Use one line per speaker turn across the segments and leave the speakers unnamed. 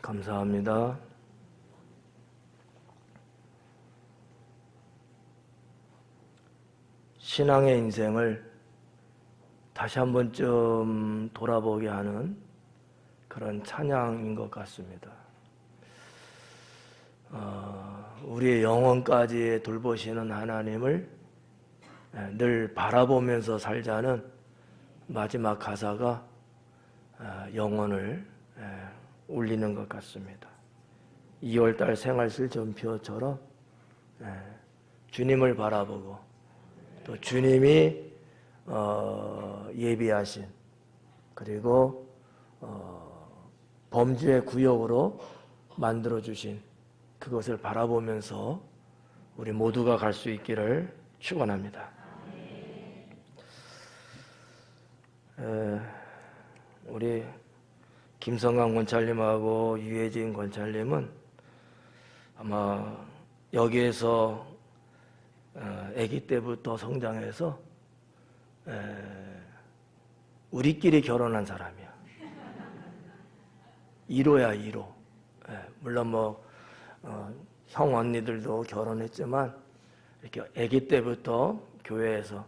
감사합니다. 신앙의 인생을 다시 한 번쯤 돌아보게 하는 그런 찬양인 것 같습니다. 우리의 영혼까지 돌보시는 하나님을 늘 바라보면서 살자는 마지막 가사가 영혼을 울리는 것 같습니다. 2월달 생활실 전표처럼 주님을 바라보고 또 주님이 예비하신 그리고 범죄의 구역으로 만들어주신 그것을 바라보면서 우리 모두가 갈 수 있기를 축원합니다. 우리 김성강 권찰님하고 유혜진 권찰님은 아마 여기에서 아기 때부터 성장해서 우리끼리 결혼한 사람이야. 1호야 1호. 물론 형 언니들도 결혼했지만 이렇게 아기 때부터 교회에서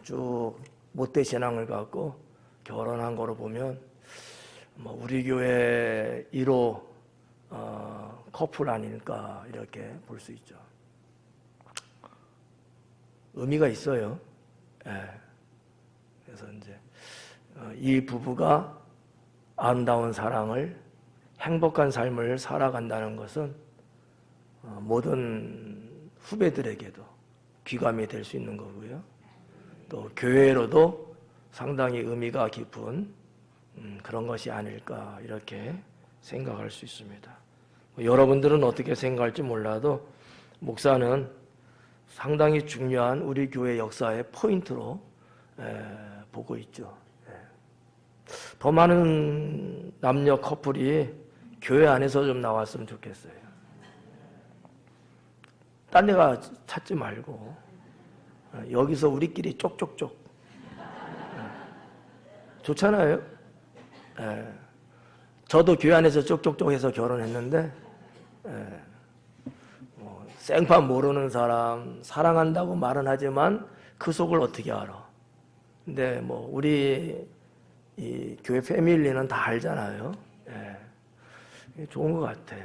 쭉 못된 신앙을 갖고 결혼한 거로 보면 우리 교회 1호 커플 아닐까 이렇게 볼 수 있죠. 의미가 있어요. 그래서 이제 이 부부가 아름다운 사랑을 행복한 삶을 살아간다는 것은 모든 후배들에게도 귀감이 될 수 있는 거고요. 또 교회로도 상당히 의미가 깊은 그런 것이 아닐까 이렇게 생각할 수 있습니다. 여러분들은 어떻게 생각할지 몰라도 목사는 상당히 중요한 우리 교회 역사의 포인트로 보고 있죠. 더 많은 남녀 커플이 교회 안에서 좀 나왔으면 좋겠어요. 딴 데가 찾지 말고 여기서 우리끼리 쪽쪽쪽 좋잖아요. 저도 교회 안에서 쪽쪽쪽 해서 결혼했는데 생판 모르는 사람 사랑한다고 말은 하지만 그 속을 어떻게 알아. 근데 우리 이 교회 패밀리는 다 알잖아요. 좋은 것 같아.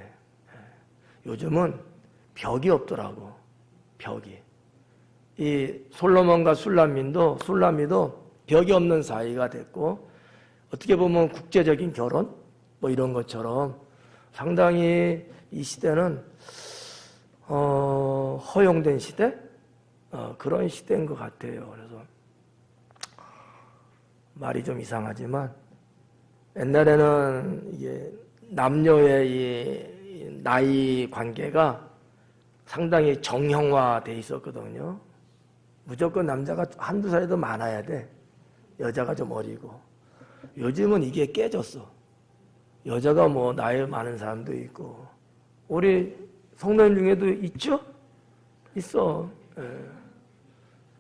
요즘은 벽이 없더라고. 벽이. 이 솔로몬과 술람미도 벽이 없는 사이가 됐고 어떻게 보면 국제적인 결혼 이런 것처럼 상당히 이 시대는 허용된 시대? 그런 시대인 것 같아요. 그래서 말이 좀 이상하지만 옛날에는 이게 남녀의 이 나이 관계가 상당히 정형화돼 있었거든요. 무조건 남자가 한두 살이 많아야 돼. 여자가 좀 어리고. 요즘은 이게 깨졌어. 여자가 나이 많은 사람도 있고. 우리 성도님 중에도 있죠? 있어.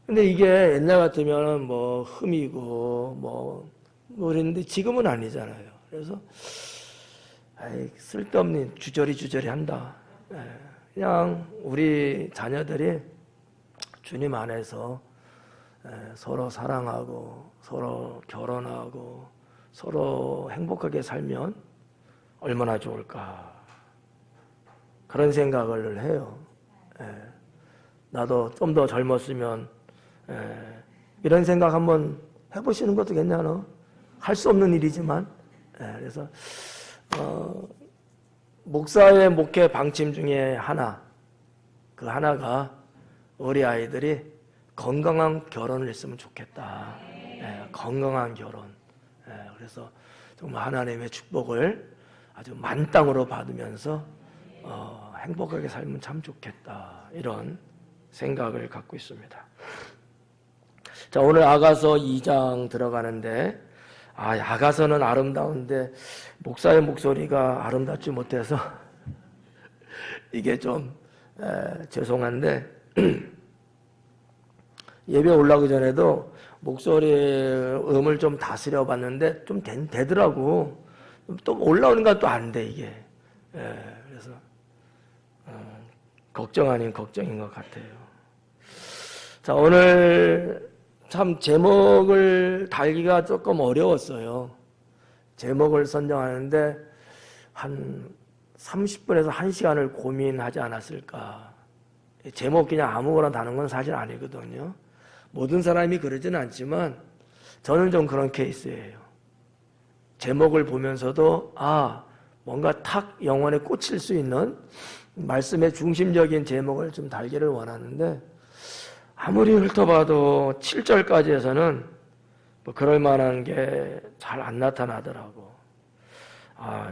근데 이게 옛날 같으면 흠이고 그랬는데 지금은 아니잖아요. 그래서 쓸데없는 주저리 한다. 그냥 우리 자녀들이 주님 안에서 서로 사랑하고 서로 결혼하고 서로 행복하게 살면 얼마나 좋을까 그런 생각을 해요. 나도 좀 더 젊었으면 이런 생각 한번 해보시는 것도 괜찮아. 할 수 없는 일이지만 그래서 목사의 목회 방침 중에 그 하나가 우리 아이들이 건강한 결혼을 했으면 좋겠다. 건강한 결혼. 그래서 정말 하나님의 축복을 아주 만땅으로 받으면서 행복하게 살면 참 좋겠다. 이런 생각을 갖고 있습니다. 자, 오늘 아가서 2장 들어가는데 아가서는 아름다운데 목사의 목소리가 아름답지 못해서 이게 좀 죄송한데 예배 올라오기 전에도 목소리 음을 좀 다스려 봤는데 좀 되더라고. 또 올라오는 건 또 안 돼 이게. 그래서 걱정 아닌 걱정인 것 같아요. 자, 오늘 참 제목을 달기가 조금 어려웠어요. 제목을 선정하는데 한 30분에서 1시간을 고민하지 않았을까. 제목 그냥 아무거나 다는 건 사실 아니거든요. 모든 사람이 그러지는 않지만 저는 좀 그런 케이스예요. 제목을 보면서도 뭔가 탁 영혼에 꽂힐 수 있는 말씀의 중심적인 제목을 좀 달기를 원하는데 아무리 훑어봐도 7절까지에서는 뭐 그럴 만한 게 잘 안 나타나더라고.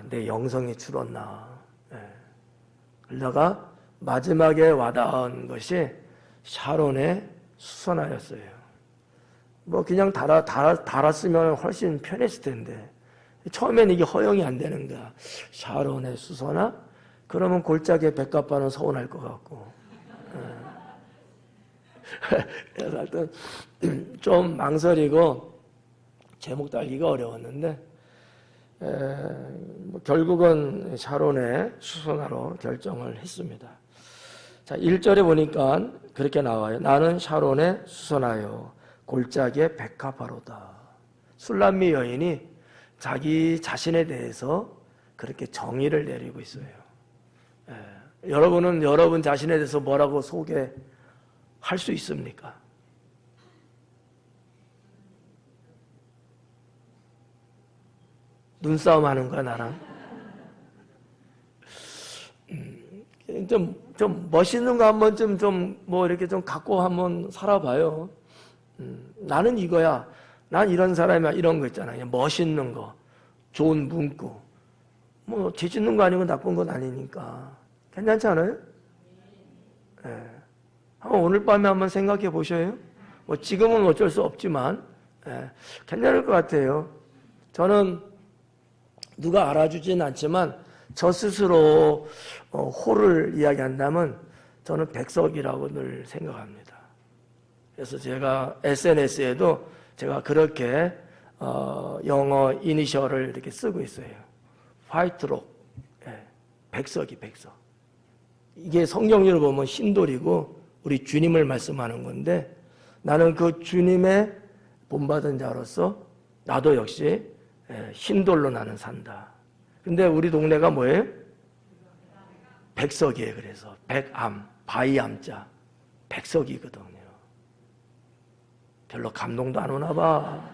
내 영성이 줄었나. 그러다가 마지막에 와닿은 것이 샤론의 수선화였어요. 뭐 그냥 달았으면 훨씬 편했을 텐데 처음엔 이게 허용이 안 되는 거야. 샤론의 수선화? 그러면 골짜기에 백합반은 서운할 것 같고. 그래서 하여튼 좀 망설이고 제목 달기가 어려웠는데 결국은 샤론의 수선화로 결정을 했습니다. 자, 1절에 보니까 그렇게 나와요. 나는 샤론의 수선화요 골짜기의 백합화로다. 술람미 여인이 자기 자신에 대해서 그렇게 정의를 내리고 있어요. 여러분은 여러분 자신에 대해서 뭐라고 소개할 수 있습니까? 눈싸움 하는 거야, 나랑? 좀 멋있는 거 한번 뭐 이렇게 좀 갖고 한번 살아봐요. 나는 이거야. 난 이런 사람이야. 이런 거 있잖아요. 멋있는 거, 좋은 문구. 뭐 죄 짓는 거 아니고 나쁜 건 아니니까. 괜찮지 않아요? 한번 오늘 밤에 한번 생각해 보셔요. 뭐 지금은 어쩔 수 없지만 괜찮을 것 같아요. 저는 누가 알아주진 않지만 저 스스로 호를 이야기한다면 저는 백석이라고 늘 생각합니다. 그래서 제가 SNS에도 제가 그렇게 영어 이니셜을 이렇게 쓰고 있어요. 화이트록, 백석이 백석. 이게 성경적으로 보면 신돌이고 우리 주님을 말씀하는 건데 나는 그 주님의 본받은 자로서 나도 역시 흰돌로 나는 산다. 근데 우리 동네가 뭐예요? 백석이에요. 그래서 백암, 바이암자 백석이거든요. 별로 감동도 안 오나 봐.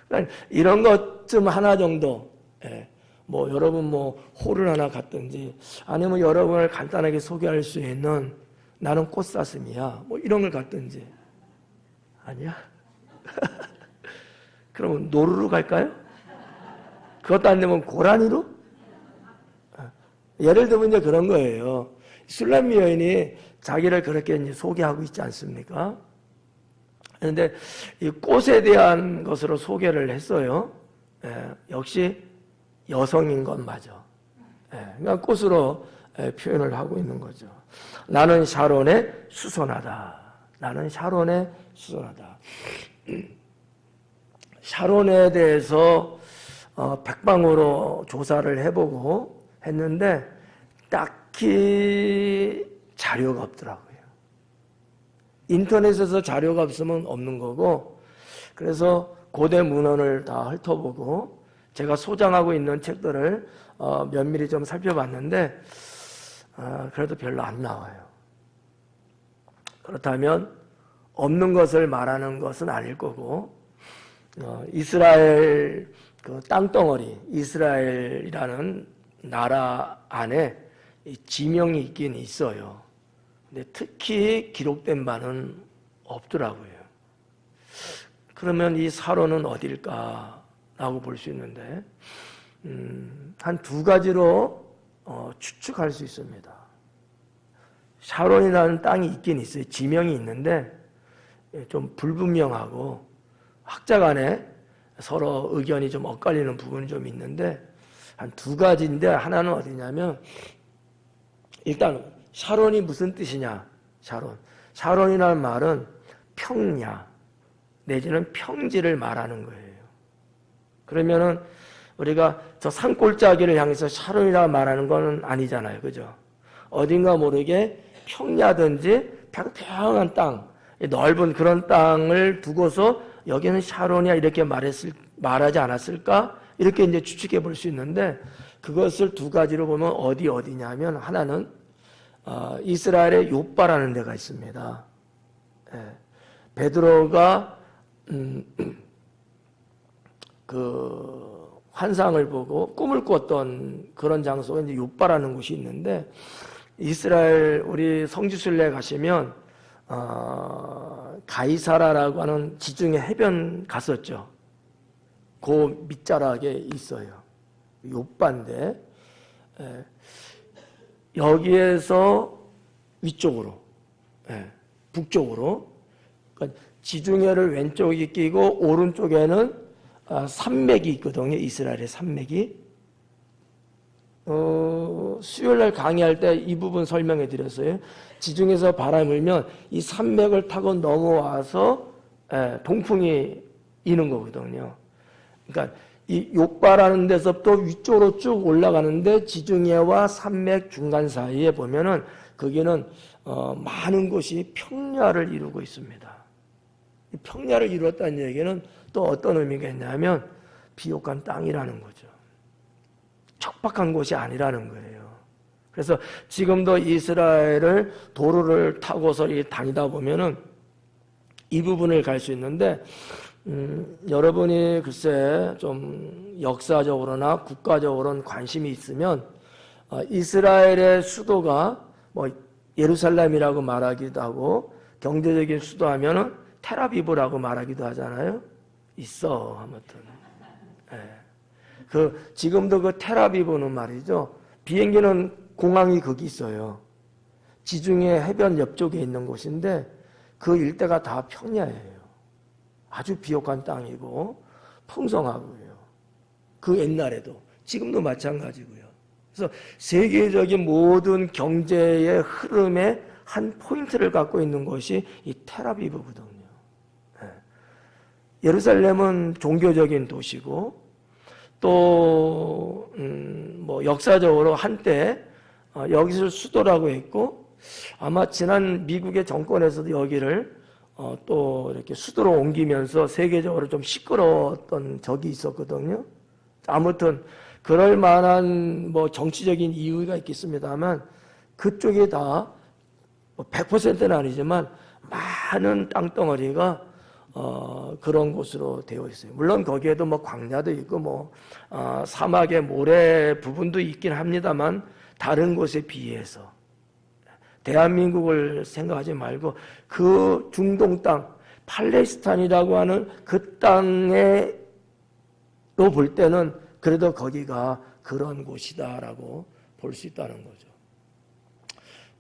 그러니까 이런 것 좀 하나 정도 뭐 여러분 뭐 홀을 하나 갔든지 아니면 여러분을 간단하게 소개할 수 있는 나는 꽃사슴이야 뭐 이런 걸 갔든지. 아니야? 그러면 노루로 갈까요? 그것도 안 되면 고라니로? 예를 들면 이제 그런 거예요. 술람미 여인이 자기를 그렇게 이제 소개하고 있지 않습니까? 그런데 이 꽃에 대한 것으로 소개를 했어요. 역시 여성인 건 맞아. 그러니까 꽃으로 표현을 하고 있는 거죠. 나는 샤론의 수선하다. 나는 샤론의 수선하다. 샤론에 대해서 백방으로 조사를 해보고 했는데 딱히 자료가 없더라고요. 인터넷에서 자료가 없으면 없는 거고 그래서 고대 문헌을 다 훑어보고 제가 소장하고 있는 책들을 면밀히 좀 살펴봤는데 그래도 별로 안 나와요. 그렇다면 없는 것을 말하는 것은 아닐 거고 이스라엘 그 땅덩어리 이스라엘이라는 나라 안에 지명이 있긴 있어요. 근데 특히 기록된 바는 없더라고요. 그러면 이 사로는 어딜까라고 볼 수 있는데 한 두 가지로 추측할 수 있습니다. 샤론이라는 땅이 있긴 있어요. 지명이 있는데 좀 불분명하고 학자 간에 서로 의견이 좀 엇갈리는 부분이 좀 있는데 한 두 가지인데 하나는 어디냐면 일단 샤론이 무슨 뜻이냐? 샤론이라는 말은 평야 내지는 평지를 말하는 거예요. 그러면은 우리가 저 산골짜기를 향해서 샤론이라 말하는 건 아니잖아요. 그죠? 어딘가 모르게 평야든지 평평한 땅, 넓은 그런 땅을 두고서 여기는 샤론이야 이렇게 말하지 않았을까? 이렇게 이제 추측해 볼 수 있는데, 그것을 두 가지로 보면 어디냐면, 하나는 이스라엘의 욥바라는 데가 있습니다. 예. 베드로가 그 환상을 보고 꿈을 꿨던 그런 장소가 이제 욥바라는 곳이 있는데, 이스라엘 우리 성지순례 가시면 가이사라라고 하는 지중해 해변 갔었죠. 그 밑자락에 있어요. 욥바인데, 여기에서 위쪽으로, 북쪽으로, 그러니까 지중해를 왼쪽에 끼고 오른쪽에는 산맥이 있거든요. 이스라엘의 산맥이. 수요일날 강의할 때 이 부분 설명해 드렸어요. 지중해에서 바람이 불면 이 산맥을 타고 넘어와서 동풍이 이는 거거든요. 그러니까 이 욥바라는 데서부터 위쪽으로 쭉 올라가는데, 지중해와 산맥 중간 사이에 보면은 거기는 많은 곳이 평야를 이루고 있습니다. 이 평야를 이루었다는 얘기는 또 어떤 의미가 있냐면 비옥한 땅이라는 거죠. 척박한 곳이 아니라는 거예요. 그래서 지금도 이스라엘을 도로를 타고서 다니다 보면은 이 부분을 갈 수 있는데, 여러분이 글쎄 좀 역사적으로나 국가적으로는 관심이 있으면 이스라엘의 수도가 뭐 예루살렘이라고 말하기도 하고, 경제적인 수도 하면은 텔아비브라고 말하기도 하잖아요. 있어 아무튼. 지금도 그 텔아비브는 말이죠. 비행기는 공항이 거기 있어요. 지중해 해변 옆쪽에 있는 곳인데 그 일대가 다 평야예요. 아주 비옥한 땅이고 풍성하고요. 그 옛날에도 지금도 마찬가지고요. 그래서 세계적인 모든 경제의 흐름의 한 포인트를 갖고 있는 것이 이 텔아비브거든요. 예루살렘은 종교적인 도시고, 또 뭐 역사적으로 한때 여기를 수도라고 했고, 아마 지난 미국의 정권에서도 여기를 또 이렇게 수도로 옮기면서 세계적으로 좀 시끄러웠던 적이 있었거든요. 아무튼 그럴 만한 뭐 정치적인 이유가 있겠습니다만, 그쪽에 다 100%는 아니지만 많은 땅덩어리가 그런 곳으로 되어 있어요. 물론 거기에도 뭐 광야도 있고 뭐 사막의 모래 부분도 있긴 합니다만, 다른 곳에 비해서 대한민국을 생각하지 말고 그 중동 땅, 팔레스타인이라고 하는 그 땅에 또 볼 때는 그래도 거기가 그런 곳이다라고 볼 수 있다는 거죠.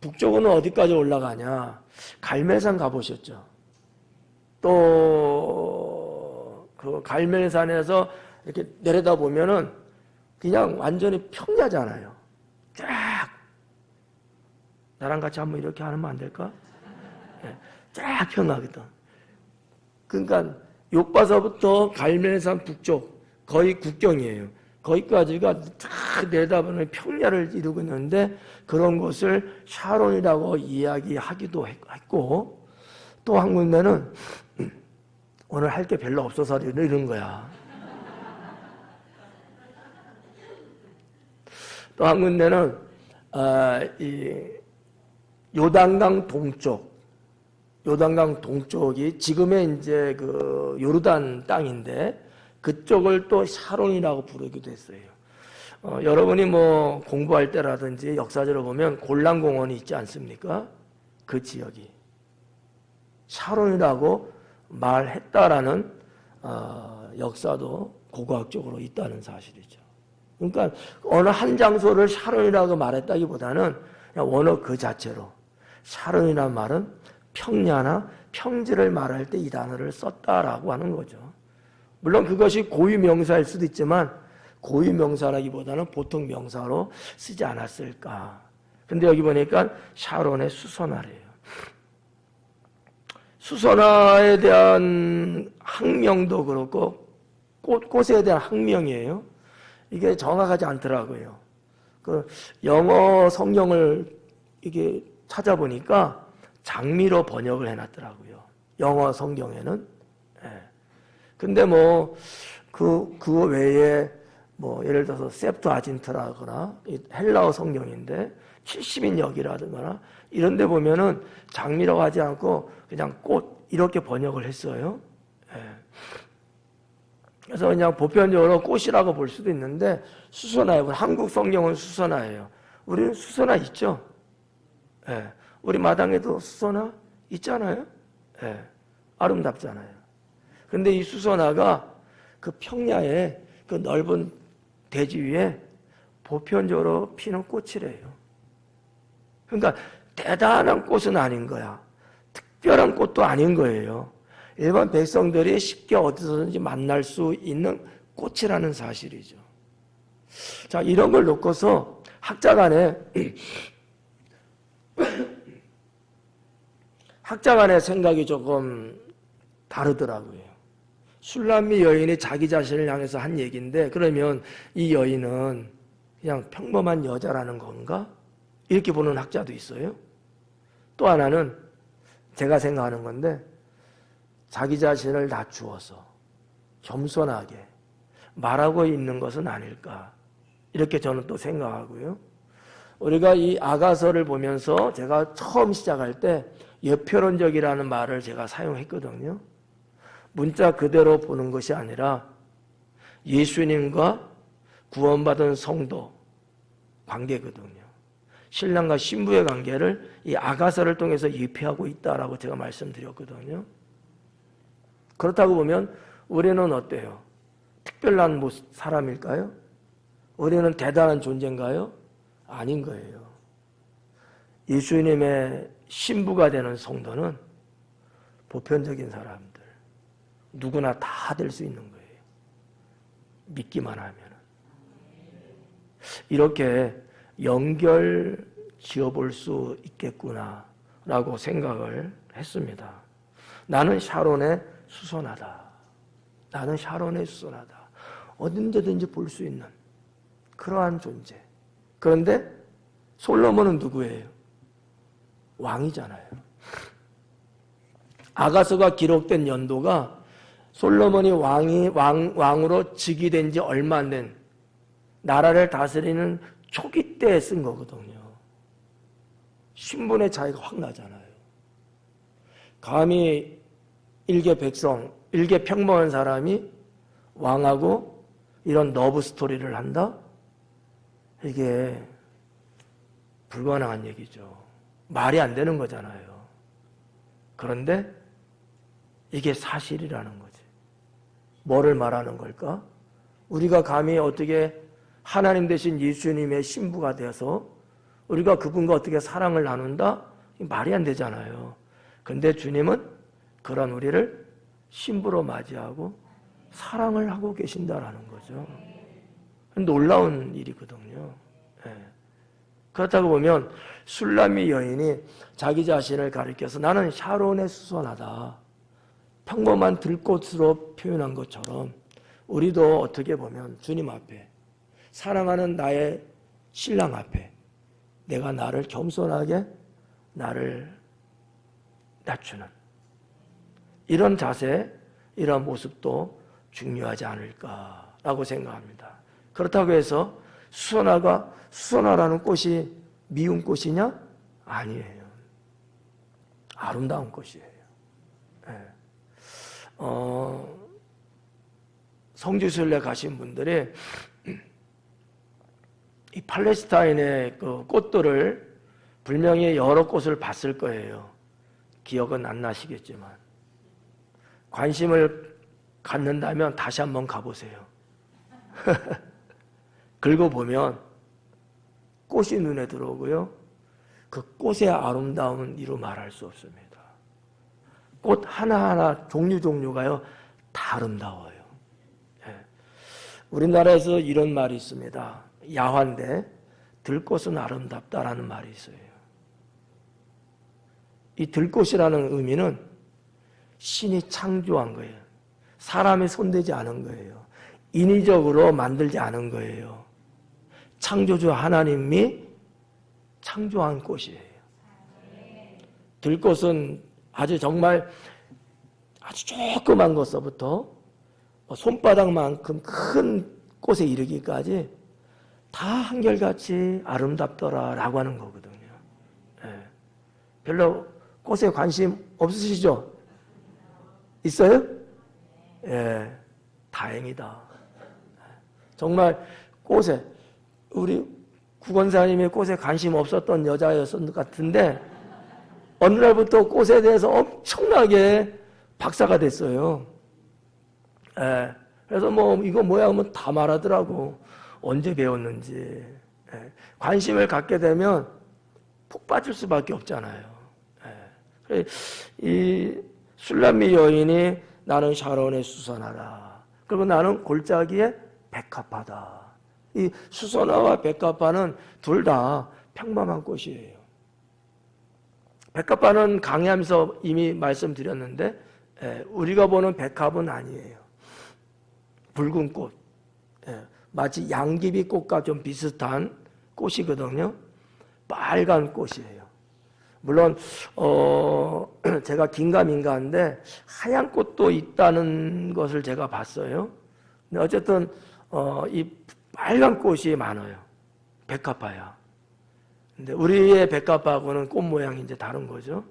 북쪽은 어디까지 올라가냐? 갈멜산 가보셨죠? 또 그 갈멜산에서 이렇게 내려다 보면은 그냥 완전히 평야잖아요. 쫙. 나랑 같이 한번 이렇게 하면 안 될까? 쫙 평야거든. 그러니까 욥바서부터 갈멜산 북쪽 거의 국경이에요. 거기까지가 쫙 내다보는 평야를 이루고 있는데, 그런 곳을 샤론이라고 이야기하기도 했고, 또 한 군데는 오늘 할 게 별로 없어서 이런 거야. 또 한 군데는 이 요단강 동쪽이 지금의 이제 그 요르단 땅인데, 그쪽을 또 샤론이라고 부르기도 했어요. 여러분이 뭐 공부할 때라든지 역사적으로 보면 골란공원이 있지 않습니까? 그 지역이 샤론이라고 말했다라는 역사도 고고학적으로 있다는 사실이죠. 그러니까 어느 한 장소를 샤론이라고 말했다기보다는 그냥 원어 그 자체로 샤론이라는 말은 평야나 평지를 말할 때 이 단어를 썼다라고 하는 거죠. 물론 그것이 고유 명사일 수도 있지만 고유 명사라기보다는 보통 명사로 쓰지 않았을까. 근데 여기 보니까 샤론의 수선화래요. 수선화에 대한 학명도 그렇고 꽃에 대한 학명이에요. 이게 정확하지 않더라고요. 그 영어 성경을 이게 찾아보니까 장미로 번역을 해놨더라고요. 영어 성경에는. 예. 근데 뭐 그거 외에 뭐 예를 들어서 셉트아진트라거나 헬라어 성경인데 70인 역이라든가 이런 데 보면은 장미라고 하지 않고 그냥 꽃 이렇게 번역을 했어요. 예. 그래서 그냥 보편적으로 꽃이라고 볼 수도 있는데 수선화예요. 한국 성경은 수선화예요. 우리는 수선화 있죠? 예. 우리 마당에도 수선화 있잖아요? 예. 아름답잖아요. 근데 이 수선화가 그 평야에 그 넓은 대지 위에 보편적으로 피는 꽃이래요. 그러니까 대단한 꽃은 아닌 거야. 특별한 꽃도 아닌 거예요. 일반 백성들이 쉽게 어디서든지 만날 수 있는 꽃이라는 사실이죠. 자, 이런 걸 놓고서 학자 간의 생각이 조금 다르더라고요. 술람미 여인이 자기 자신을 향해서 한 얘기인데, 그러면 이 여인은 그냥 평범한 여자라는 건가? 이렇게 보는 학자도 있어요. 또 하나는 제가 생각하는 건데, 자기 자신을 낮추어서 겸손하게 말하고 있는 것은 아닐까, 이렇게 저는 또 생각하고요. 우리가 이 아가서를 보면서 제가 처음 시작할 때 여표론적이라는 말을 제가 사용했거든요. 문자 그대로 보는 것이 아니라 예수님과 구원받은 성도 관계거든요. 신랑과 신부의 관계를 이 아가서를 통해서 예표하고 있다라고 제가 말씀드렸거든요. 그렇다고 보면 우리는 어때요? 특별한 사람일까요? 우리는 대단한 존재인가요? 아닌 거예요. 예수님의 신부가 되는 성도는 보편적인 사람들, 누구나 다 될 수 있는 거예요. 믿기만 하면. 이렇게 연결 지어볼 수 있겠구나라고 생각을 했습니다. 나는 샤론의 수선하다. 나는 샤론의 수선하다. 어딘데든지 볼 수 있는 그러한 존재. 그런데 솔로몬은 누구예요? 왕이잖아요. 아가서가 기록된 연도가 솔로몬이 왕으로 즉위된 지 얼마 안 된 나라를 다스리는 초기 때에 쓴 거거든요. 신분의 차이가 확 나잖아요. 감히 일개 백성, 일개 평범한 사람이 왕하고 이런 러브 스토리를 한다? 이게 불가능한 얘기죠. 말이 안 되는 거잖아요. 그런데 이게 사실이라는 거지. 뭐를 말하는 걸까? 우리가 감히 어떻게 하나님 되신 예수님의 신부가 되어서 우리가 그분과 어떻게 사랑을 나눈다? 말이 안 되잖아요. 근데 주님은 그런 우리를 신부로 맞이하고 사랑을 하고 계신다라는 거죠. 놀라운 일이거든요. 네. 그렇다고 보면 술람미 여인이 자기 자신을 가리켜서 나는 샤론의 수선하다. 평범한 들꽃으로 표현한 것처럼 우리도 어떻게 보면 주님 앞에 사랑하는 나의 신랑 앞에 내가 나를 겸손하게 나를 낮추는 이런 자세, 이런 모습도 중요하지 않을까라고 생각합니다. 그렇다고 해서 수선화라는 꽃이 미운 꽃이냐? 아니에요. 아름다운 꽃이에요. 네. 성지순례 가신 분들이 이 팔레스타인의 그 꽃들을 분명히 여러 꽃을 봤을 거예요. 기억은 안 나시겠지만 관심을 갖는다면 다시 한번 가보세요. 긁어보면 꽃이 눈에 들어오고요. 그 꽃의 아름다움은 이루 말할 수 없습니다. 꽃 하나하나 종류가요 다 아름다워요. 우리나라에서 이런 말이 있습니다. 야환데 들꽃은 아름답다라는 말이 있어요. 이 들꽃이라는 의미는 신이 창조한 거예요. 사람이 손대지 않은 거예요. 인위적으로 만들지 않은 거예요. 창조주 하나님이 창조한 꽃이에요. 들꽃은 아주 정말 아주 조그만 것서부터 손바닥만큼 큰 꽃에 이르기까지 다 한결같이 아름답더라 라고 하는 거거든요. 예. 별로 꽃에 관심 없으시죠? 있어요? 예, 다행이다. 정말 꽃에, 우리 구건사님이 꽃에 관심 없었던 여자였던 것 같은데 어느 날부터 꽃에 대해서 엄청나게 박사가 됐어요. 예, 그래서 뭐 이거 뭐야 하면 다 말하더라고. 언제 배웠는지. 예, 관심을 갖게 되면 푹 빠질 수밖에 없잖아요. 예, 이 술람미 여인이 나는 샤론의 수선화다. 그리고 나는 골짜기의 백합화다. 이 수선화와 백합화는 둘 다 평범한 꽃이에요. 백합화는 강의하면서 이미 말씀드렸는데 우리가 보는 백합은 아니에요. 붉은 꽃, 마치 양귀비꽃과 좀 비슷한 꽃이거든요. 빨간 꽃이에요. 물론 제가 긴가민가한데 하얀 꽃도 있다는 것을 제가 봤어요. 근데 어쨌든 이 빨간 꽃이 많아요. 백합화야. 근데 우리의 백합화하고는 꽃 모양이 이제 다른 거죠.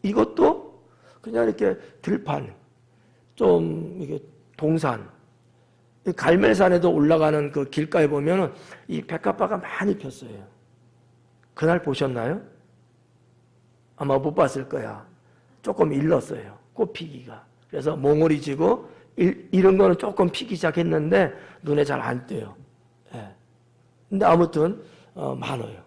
이것도 그냥 이렇게 들판, 좀 이게 동산, 갈멜산에도 올라가는 그 길가에 보면은 이 백합화가 많이 폈어요. 그날 보셨나요? 아마 못 봤을 거야. 조금 일렀어요. 꽃 피기가. 그래서 몽울이 지고 이런 거는 조금 피기 시작했는데 눈에 잘 안 띄어요. 예. 근데 아무튼 많아요.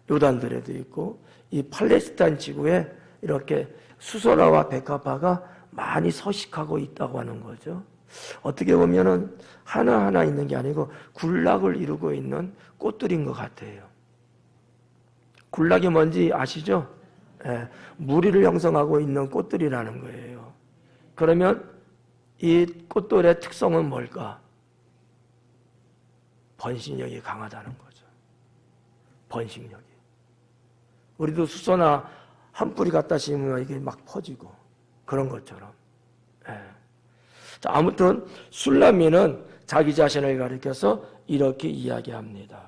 요단들에도 있고 이 팔레스타인 지구에 이렇게 수선화와 백합화가 많이 서식하고 있다고 하는 거죠. 어떻게 보면은 하나하나 있는 게 아니고 군락을 이루고 있는 꽃들인 것 같아요. 군락이 뭔지 아시죠? 예, 무리를 형성하고 있는 꽃들이라는 거예요. 그러면 이 꽃들의 특성은 뭘까? 번식력이 강하다는 거죠. 번식력이. 우리도 수선화 한 뿌리 갖다 심으면 이게 막 퍼지고 그런 것처럼. 예. 자, 아무튼 술람미는 자기 자신을 가리켜서 이렇게 이야기합니다.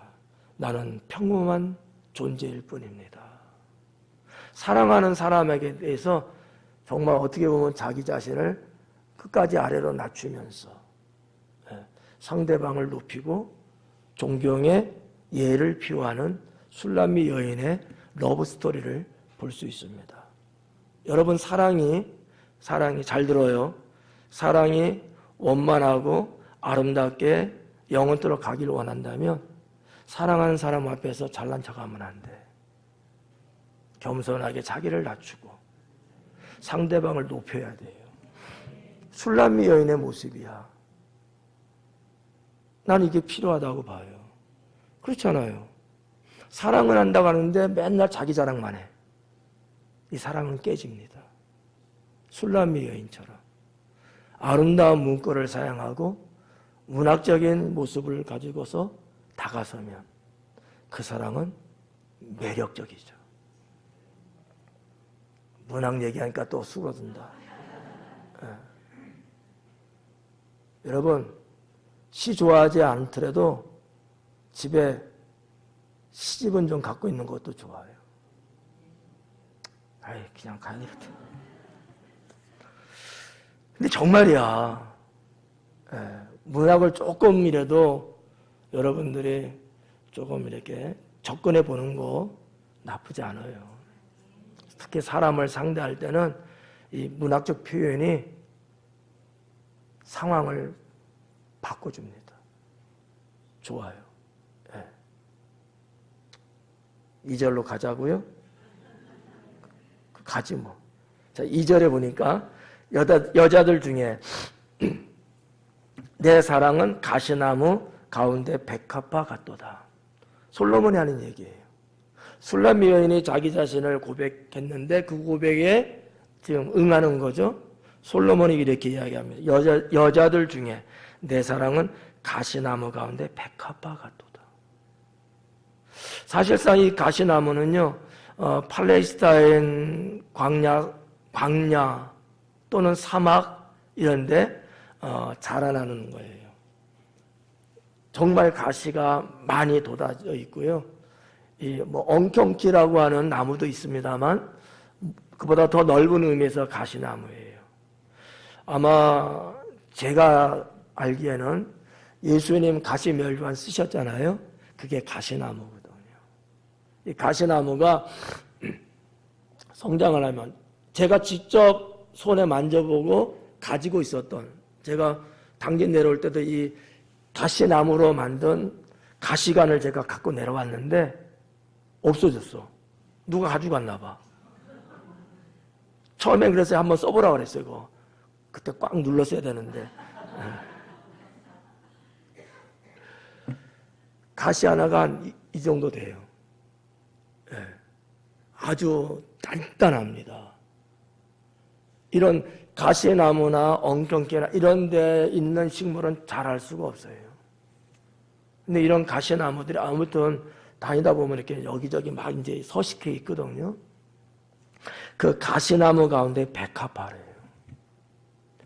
나는 평범한 존재일 뿐입니다. 사랑하는 사람에게 대해서 정말 어떻게 보면 자기 자신을 끝까지 아래로 낮추면서 상대방을 높이고 존경의 예를 표하는 술람미 여인의 러브 스토리를 볼 수 있습니다. 여러분 사랑이 잘 들어요. 사랑이 원만하고 아름답게 영원토록 가기를 원한다면 사랑하는 사람 앞에서 잘난 척하면 안 돼. 겸손하게 자기를 낮추고 상대방을 높여야 돼요. 술람미 여인의 모습이야. 난 이게 필요하다고 봐요. 그렇잖아요. 사랑을 한다고 하는데 맨날 자기 자랑만 해. 이 사랑은 깨집니다. 술람미 여인처럼 아름다운 문구를 사용하고 문학적인 모습을 가지고서 다가서면 그 사랑은 매력적이죠. 문학 얘기하니까 또 수그러든다. 여러분 시 좋아하지 않더라도 집에 시집은 좀 갖고 있는 것도 좋아요. 아이 그냥 가야겠다. 근데 정말이야. 문학을 조금이라도 여러분들이 조금 이렇게 접근해 보는 거 나쁘지 않아요. 특히 사람을 상대할 때는 이 문학적 표현이 상황을 바꿔줍니다. 좋아요. 2절로 가자고요. 가지 뭐. 자, 2절에 보니까 여자들 중에 내 사랑은 가시나무 가운데 백합화 같도다. 솔로몬이 하는 얘기예요. 술람미 여인이 자기 자신을 고백했는데 그 고백에 지금 응하는 거죠. 솔로몬이 이렇게 이야기합니다. 여자들 중에 내 사랑은 가시나무 가운데 백합화 같도다. 사실상 이 가시나무는요, 팔레스타인 광야 또는 사막 이런데 자라나는 거예요. 정말 가시가 많이 돋아져 있고요. 이 엉겅퀴라고 하는 나무도 있습니다만 그보다 더 넓은 의미에서 가시나무예요. 아마 제가 알기에는 예수님 가시멸관 쓰셨잖아요. 그게 가시나무거든요. 이 가시나무가 성장을 하면 제가 직접 손에 만져보고 가지고 있었던, 제가 당진 내려올 때도 이 가시나무로 만든 가시관을 제가 갖고 내려왔는데 없어졌어. 누가 가져갔나 봐. 처음엔 그래서 한번 써보라고 그랬어요. 이거. 그때 꽉 눌렀어야 되는데. 가시 하나가 이 정도 돼요. 아주 단단합니다. 이런 가시나무나 엉겅퀴나 이런 데 있는 식물은 자랄 수가 없어요. 근데 이런 가시나무들이 아무튼 다니다 보면 이렇게 여기저기 막 이제 서식해 있거든요. 그 가시나무 가운데 백합화래요.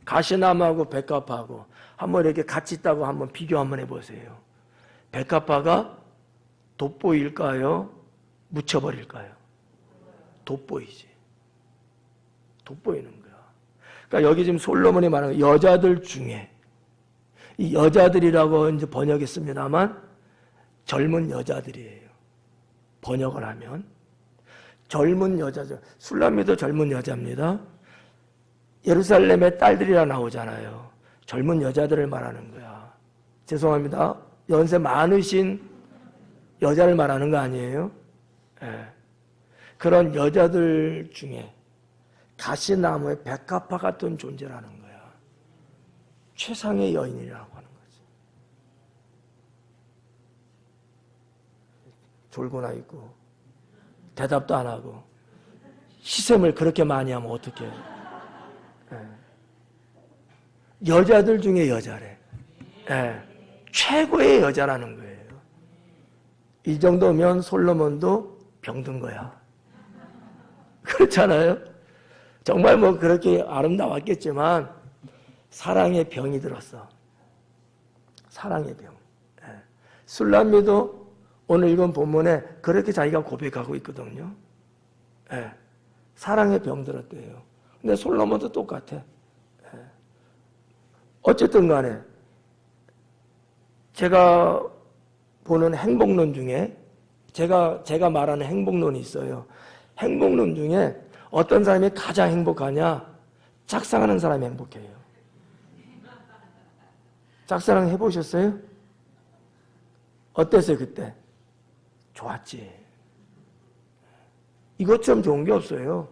가시나무하고 백합화하고 한번 이렇게 같이 있다고 한번 비교 한번 해보세요. 백합화가 돋보일까요? 묻혀버릴까요? 돋보이지. 돋보이는 거야. 그러니까 여기 지금 솔로몬이 말하는 여자들 중에, 이 여자들이라고 이제 번역했습니다만 젊은 여자들이에요. 번역을 하면 젊은 여자죠. 술람미도 젊은 여자입니다. 예루살렘의 딸들이라 나오잖아요. 젊은 여자들을 말하는 거야. 죄송합니다. 연세 많으신 여자를 말하는 거 아니에요? 네. 그런 여자들 중에 가시나무의 백합화 같은 존재라는 거야. 최상의 여인이라고 하는 거지. 졸고나 있고 대답도 안 하고 시샘을 그렇게 많이 하면 어떡해. 여자들 중에 여자래. 최고의 여자라는 거예요. 이 정도면 솔로몬도 병든 거야. 그렇잖아요? 정말 뭐 그렇게 아름다웠겠지만 사랑의 병이 들었어. 사랑의 병. 술람미도 오늘 읽은 본문에 그렇게 자기가 고백하고 있거든요. 사랑의 병 들었대요. 근데 솔로몬도 똑같아. 어쨌든 간에 제가 보는 행복론 중에 제가 말하는 행복론이 있어요. 행복론 중에 어떤 사람이 가장 행복하냐? 짝사랑하는 사람이 행복해요. 짝사랑 해보셨어요? 어땠어요 그때? 좋았지. 이것처럼 좋은 게 없어요.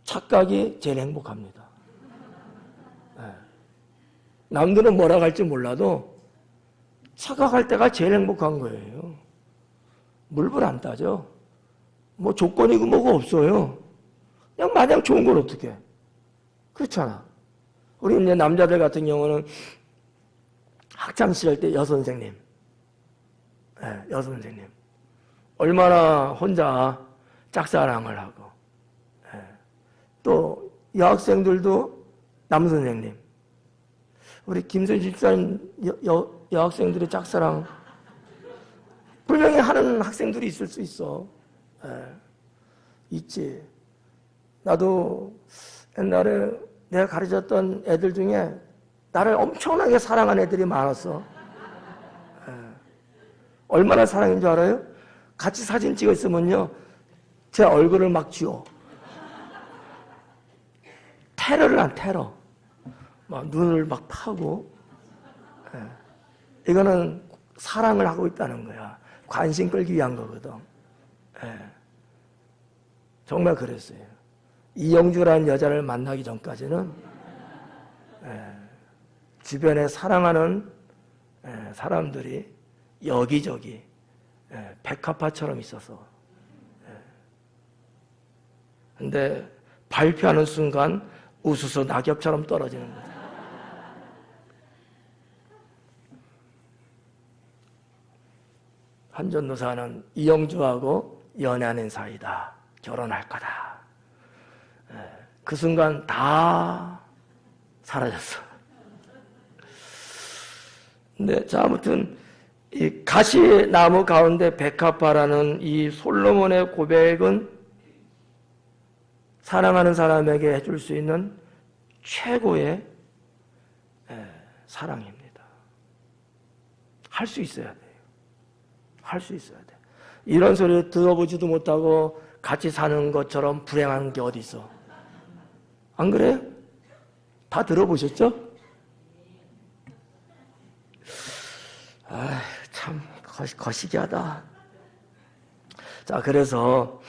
착각이 제일 행복합니다. 남들은 뭐라고 할지 몰라도 착각할 때가 제일 행복한 거예요. 물불 안 따져. 뭐 조건이고 뭐가 없어요. 그냥 마냥 좋은 걸 어떻게 해. 그렇잖아. 우리 이제 남자들 같은 경우는 학창시절 때 여선생님. 여선생님. 얼마나 혼자 짝사랑을 하고. 또 여학생들도 남선생님. 우리 김선 집사님 여학생들의 짝사랑 분명히 하는 학생들이 있을 수 있어. 있지. 나도 옛날에 내가 가르쳤던 애들 중에 나를 엄청나게 사랑하는 애들이 많았어. 얼마나 사랑인 줄 알아요? 같이 사진 찍어 있으면요, 제 얼굴을 막 쥐어. 테러를 한 테러. 막 눈을 막 파고. 이거는 사랑을 하고 있다는 거야. 관심 끌기 위한 거거든. 정말 그랬어요. 이영주라는 여자를 만나기 전까지는 주변에 사랑하는 사람들이 여기저기 백합화처럼 있어서. 근데 발표하는 순간 우수수 낙엽처럼 떨어지는 거죠. 한 전도사는 이영주하고 연애하는 사이다. 결혼할 거다. 그 순간 다 사라졌어. 근데 자, 아무튼 이 가시나무 가운데 백합화라는 이 솔로몬의 고백은 사랑하는 사람에게 해줄 수 있는 최고의 사랑입니다. 할 수 있어야 돼요. 할 수 있어야 돼. 이런 소리 들어보지도 못하고 같이 사는 것처럼 불행한 게 어디 있어? 안 그래요? 다 들어보셨죠? 아, 참 거시기하다. 자, 그래서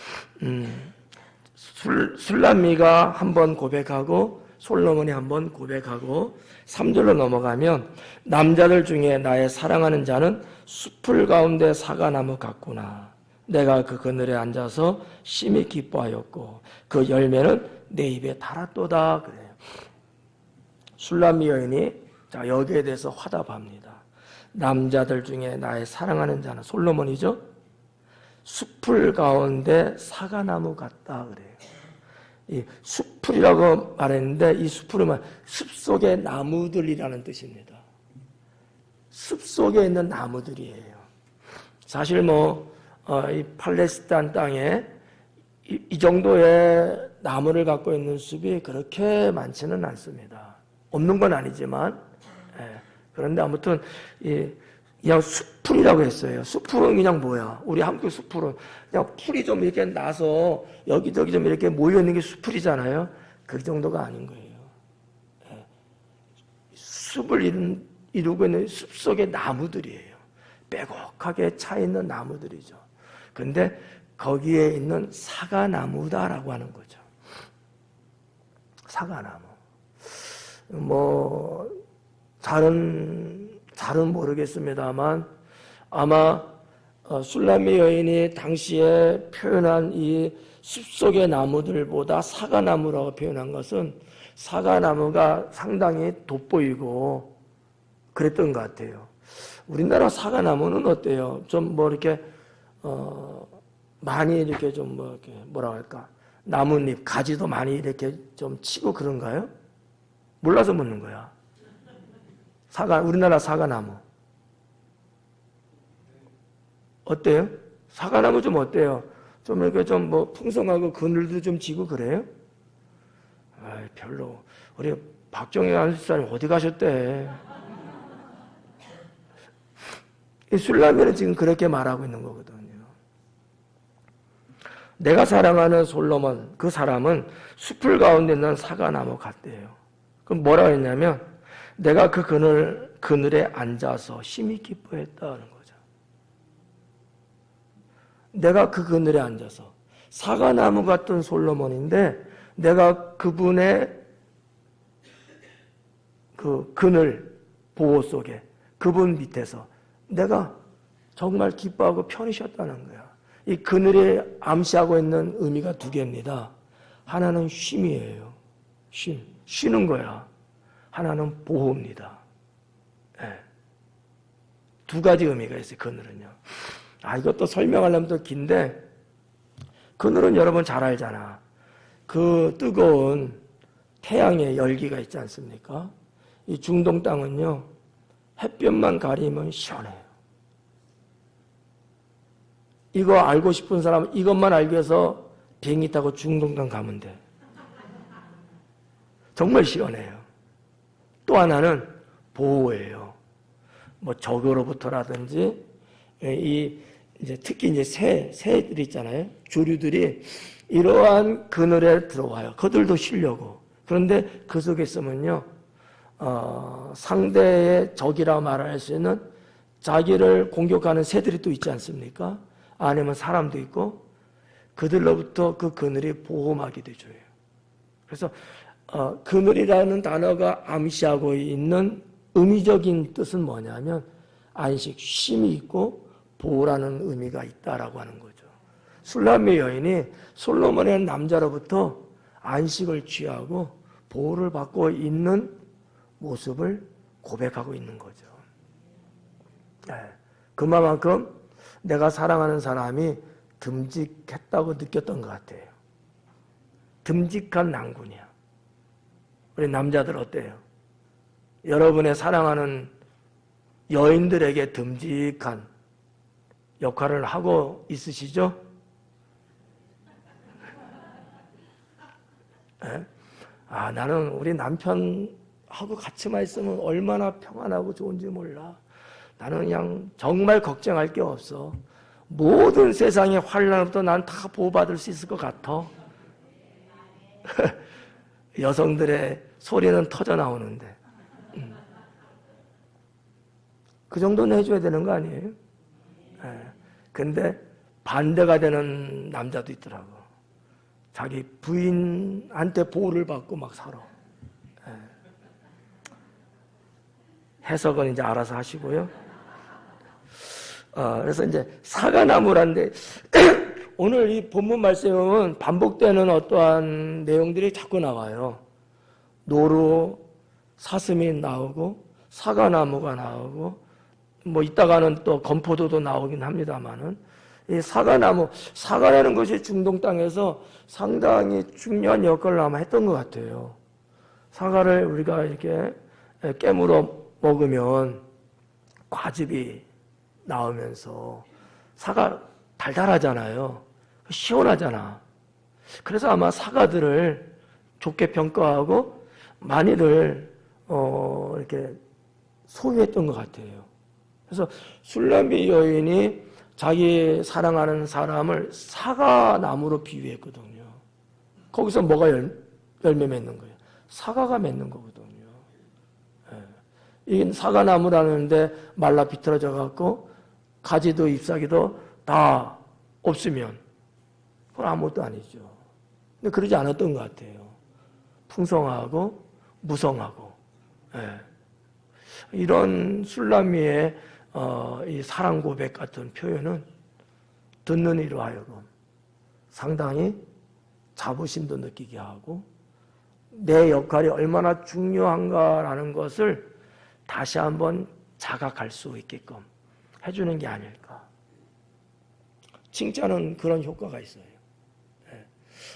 술람미가 한번 고백하고 솔로몬이 한번 고백하고 3절로 넘어가면 남자들 중에 나의 사랑하는 자는 숲풀 가운데 사과나무 같구나. 내가 그 그늘에 앉아서 심히 기뻐하였고 그 열매는 내 입에 달았도다. 그래요. 술람미 여인이 자, 여기에 대해서 화답합니다. 남자들 중에 나의 사랑하는 자는 솔로몬이죠. 숲풀 가운데 사과나무 같다 그래요. 이 숲풀이라고 말했는데 이 숲풀은 숲속의 나무들이라는 뜻입니다. 숲속에 있는 나무들이에요. 사실 이 팔레스타인 땅에 이 정도의 나무를 갖고 있는 숲이 그렇게 많지는 않습니다. 없는 건 아니지만 그런데 아무튼 그냥 숲풀이라고 했어요. 숲풀은 그냥 뭐야? 우리 한국 숲풀은 그냥 풀이 좀 이렇게 나서 여기저기 좀 이렇게 모여 있는 게 숲풀이잖아요. 그 정도가 아닌 거예요. 숲을 이루고 있는 숲속의 나무들이에요. 빼곡하게 차 있는 나무들이죠. 근데 거기에 있는 사과나무다라고 하는 거죠. 사과나무. 잘은 모르겠습니다만 아마 술람미 여인이 당시에 표현한 이 숲속의 나무들보다 사과나무라고 표현한 것은 사과나무가 상당히 돋보이고 그랬던 것 같아요. 우리나라 사과나무는 어때요? 좀 이렇게 많이 이렇게 좀 이렇게 뭐라 할까? 나뭇잎, 가지도 많이 이렇게 좀 치고 그런가요? 몰라서 묻는 거야. 우리나라 사과나무. 어때요? 사과나무 좀 어때요? 좀 이렇게 좀 풍성하고 그늘도 좀 지고 그래요? 아이, 별로. 우리 박정희 안수사님 어디 가셨대? 이 술람미는 지금 그렇게 말하고 있는 거거든요. 내가 사랑하는 솔로몬, 그 사람은 숲을 가운데 있는 사과나무 같대요. 그럼 뭐라고 했냐면, 내가 그 그늘에 앉아서 심히 기뻐했다는 거죠. 내가 그 그늘에 앉아서 사과나무 같은 솔로몬인데 내가 그분의 그 그늘 보호 속에 그분 밑에서 내가 정말 기뻐하고 편히 쉬었다는 거야. 이 그늘에 암시하고 있는 의미가 두 개입니다. 하나는 쉼이에요. 쉬는 거야. 하나는 보호입니다. 두 가지 의미가 있어요. 그늘은요. 이것도 설명하려면 더 긴데 그늘은 여러분 잘 알잖아. 그 뜨거운 태양의 열기가 있지 않습니까? 이 중동 땅은요. 햇볕만 가리면 시원해요. 이거 알고 싶은 사람은 이것만 알기 위해서 비행기 타고 중동 땅 가면 돼. 정말 시원해요. 또 하나는 보호예요. 적으로부터라든지 이제 특히 이제 새들 있잖아요. 조류들이 이러한 그늘에 들어와요. 그들도 쉬려고. 그런데 그 속에 있으면요, 상대의 적이라 말할 수 있는 자기를 공격하는 새들이 또 있지 않습니까? 아니면 사람도 있고 그들로부터 그 그늘이 보호막이 되줘요. 그래서 그늘이라는 단어가 암시하고 있는 의미적인 뜻은 뭐냐면 안식, 쉼이 있고 보호라는 의미가 있다라고 하는 거죠. 술람미 여인이 솔로몬의 남자로부터 안식을 취하고 보호를 받고 있는 모습을 고백하고 있는 거죠. 그만큼 내가 사랑하는 사람이 듬직했다고 느꼈던 것 같아요. 듬직한 낭군이야. 우리 남자들 어때요? 여러분의 사랑하는 여인들에게 듬직한 역할을 하고 있으시죠? 네? 나는 우리 남편하고 같이만 있으면 얼마나 평안하고 좋은지 몰라. 나는 그냥 정말 걱정할 게 없어. 모든 세상의 환난부터 난 다 보호받을 수 있을 것 같아. 여성들의 소리는 터져 나오는데. 그 정도는 해줘야 되는 거 아니에요? 근데 반대가 되는 남자도 있더라고. 자기 부인한테 보호를 받고 막 살아. 해석은 이제 알아서 하시고요. 그래서 이제 사과나무란데 오늘 이 본문 말씀은 반복되는 어떠한 내용들이 자꾸 나와요. 노루, 사슴이 나오고 사과나무가 나오고 뭐 이따가는 또 건포도도 나오긴 합니다만은 이 사과라는 것이 중동 땅에서 상당히 중요한 역할을 아마 했던 것 같아요. 사과를 우리가 이렇게 깨물어 먹으면 과즙이 나오면서 사과 달달하잖아요. 시원하잖아. 그래서 아마 사과들을 좋게 평가하고 많이들 이렇게 소유했던 것 같아요. 그래서 술람비 여인이 자기 사랑하는 사람을 사과나무로 비유했거든요. 거기서 뭐가 열매 맺는 거예요? 사과가 맺는 거거든요. 이 사과나무라는데 말라 비틀어져 갖고 가지도 잎사귀도 다 없으면 그건 아무것도 아니죠. 근데 그러지 않았던 것 같아요. 풍성하고 무성하고. 이런 술람미의 이 사랑 고백 같은 표현은 듣는 이로 하여금 상당히 자부심도 느끼게 하고 내 역할이 얼마나 중요한가라는 것을 다시 한번 자각할 수 있게끔 해주는 게 아닐까. 칭찬은 그런 효과가 있어요.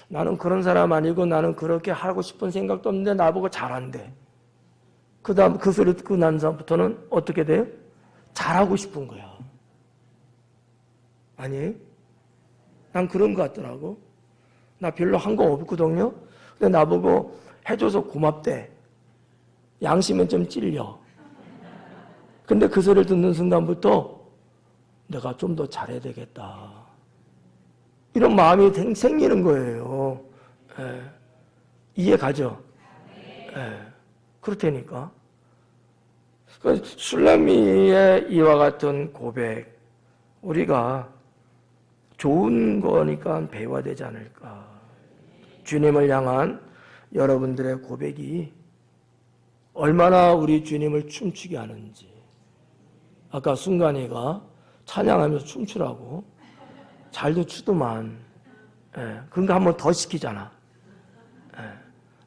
나는 그런 사람 아니고 나는 그렇게 하고 싶은 생각도 없는데 나보고 잘한대. 그 다음 그 소리 듣고 난 다음부터는 어떻게 돼요? 잘하고 싶은 거야. 아니에요? 난 그런 것 같더라고. 나 별로 한 거 없거든요. 근데 나보고 해줘서 고맙대. 양심은 좀 찔려. 근데 그 소리를 듣는 순간부터 내가 좀 더 잘해야 되겠다. 이런 마음이 생기는 거예요. 이해 가죠? 그렇다니까. 술람미의 이와 같은 고백, 우리가 좋은 거니까 배워야 되지 않을까. 주님을 향한 여러분들의 고백이 얼마나 우리 주님을 춤추게 하는지. 아까 순간이가 찬양하면서 춤추라고. 잘도 추더만. 그러니까 한 번 더 시키잖아.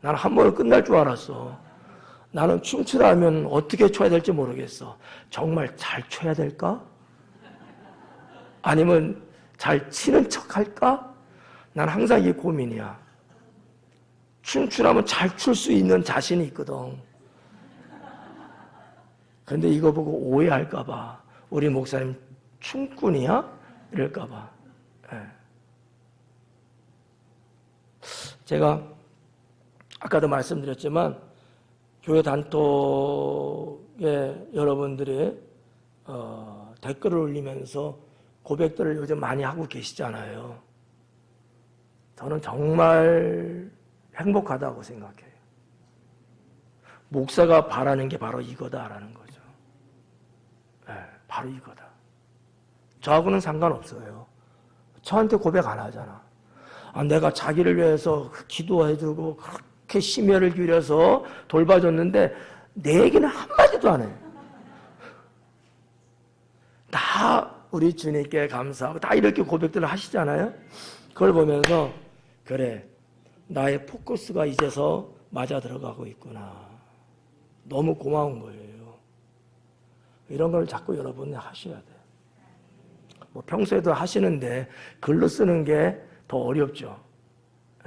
나는 한 번은 끝날 줄 알았어. 나는 춤추라 하면 어떻게 춰야 될지 모르겠어. 정말 잘 춰야 될까? 아니면 잘 치는 척 할까? 난 항상 이게 고민이야. 춤추라면 잘 출 수 있는 자신이 있거든. 그런데 이거 보고 오해할까봐. 우리 목사님 춤꾼이야? 이럴까봐. 제가 아까도 말씀드렸지만 교회 단톡에 여러분들이 댓글을 올리면서 고백들을 요즘 많이 하고 계시잖아요. 저는 정말 행복하다고 생각해요. 목사가 바라는 게 바로 이거다라는 거죠. 바로 이거다. 저하고는 상관없어요. 저한테 고백 안 하잖아. 내가 자기를 위해서 기도해주고 그렇게 심혈을 기울여서 돌봐줬는데 내 얘기는 한마디도 안 해. 다 우리 주님께 감사하고 다 이렇게 고백들을 하시잖아요. 그걸 보면서 그래, 나의 포커스가 이제서 맞아 들어가고 있구나. 너무 고마운 거예요. 이런 걸 자꾸 여러분이 하셔야 돼요. 뭐 평소에도 하시는데 글로 쓰는 게 더 어렵죠.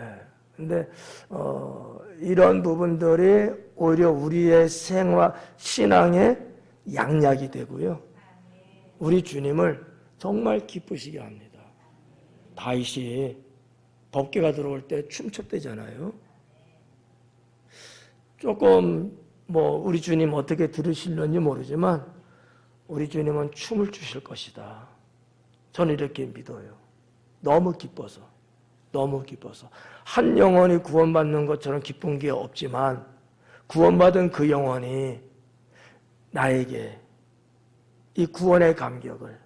예. 근데 이런 부분들이 오히려 우리의 생활 신앙의 양약이 되고요. 우리 주님을 정말 기쁘시게 합니다. 다윗이 법궤가 들어올 때 춤췄대잖아요. 조금 뭐 우리 주님 어떻게 들으실런지 모르지만 우리 주님은 춤을 추실 것이다. 저는 이렇게 믿어요. 너무 기뻐서. 너무 기뻐서. 한 영혼이 구원받는 것처럼 기쁜 게 없지만 구원받은 그 영혼이 나에게 이 구원의 감격을,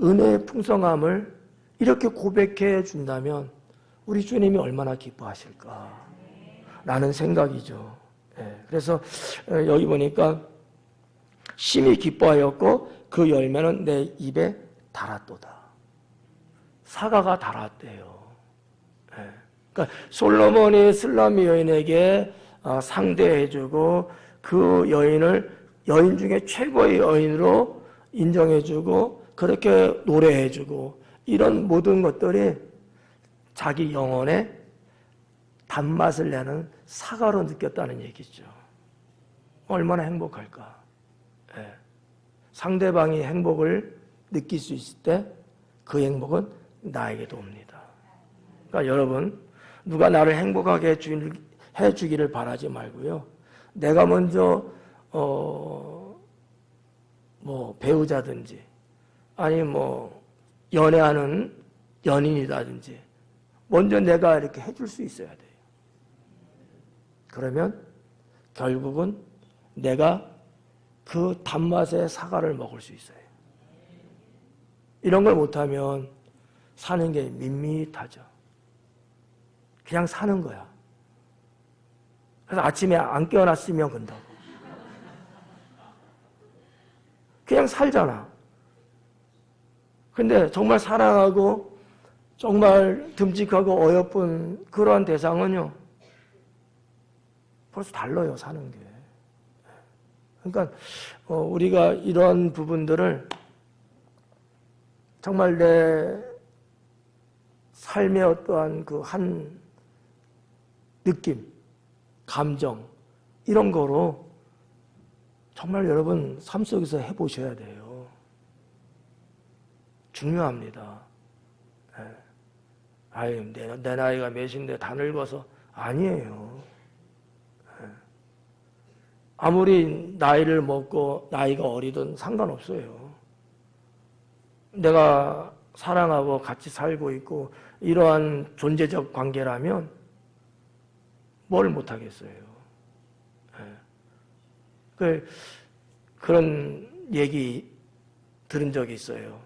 은혜의 풍성함을 이렇게 고백해 준다면 우리 주님이 얼마나 기뻐하실까 라는 생각이죠. 그래서 여기 보니까 심히 기뻐하였고 그 열매는 내 입에 달았도다. 사과가 달았대요. 그러니까 솔로몬이 슬라미 여인에게 상대해주고 그 여인을 여인 중에 최고의 여인으로 인정해주고 그렇게 노래해주고 이런 모든 것들이 자기 영혼에 단맛을 내는 사과로 느꼈다는 얘기죠. 얼마나 행복할까. 상대방이 행복을 느낄 수 있을 때 그 행복은 나에게도 옵니다. 그러니까 여러분, 누가 나를 행복하게 해주기를 바라지 말고요. 내가 먼저 뭐 배우자든지 아니 뭐 연애하는 연인이라든지 먼저 내가 이렇게 해줄 수 있어야 돼요. 그러면 결국은 내가 그 단맛의 사과를 먹을 수 있어요. 이런 걸 못하면 사는 게 밋밋하죠. 그냥 사는 거야. 그래서 아침에 안 깨어났으면 근다고. 그냥 살잖아. 근데 정말 사랑하고 정말 듬직하고 어여쁜 그러한 대상은요, 벌써 달라요, 사는 게. 그러니까 우리가 이런 부분들을 정말 내 삶의 어떠한 그 한 느낌, 감정 이런 거로 정말 여러분 삶 속에서 해보셔야 돼요. 중요합니다. 아유, 내 나이가 몇인데 다 늙어서 아니에요. 아무리 나이를 먹고 나이가 어리든 상관없어요. 내가 사랑하고 같이 살고 있고 이러한 존재적 관계라면 뭘 못하겠어요. 그런 얘기 들은 적이 있어요.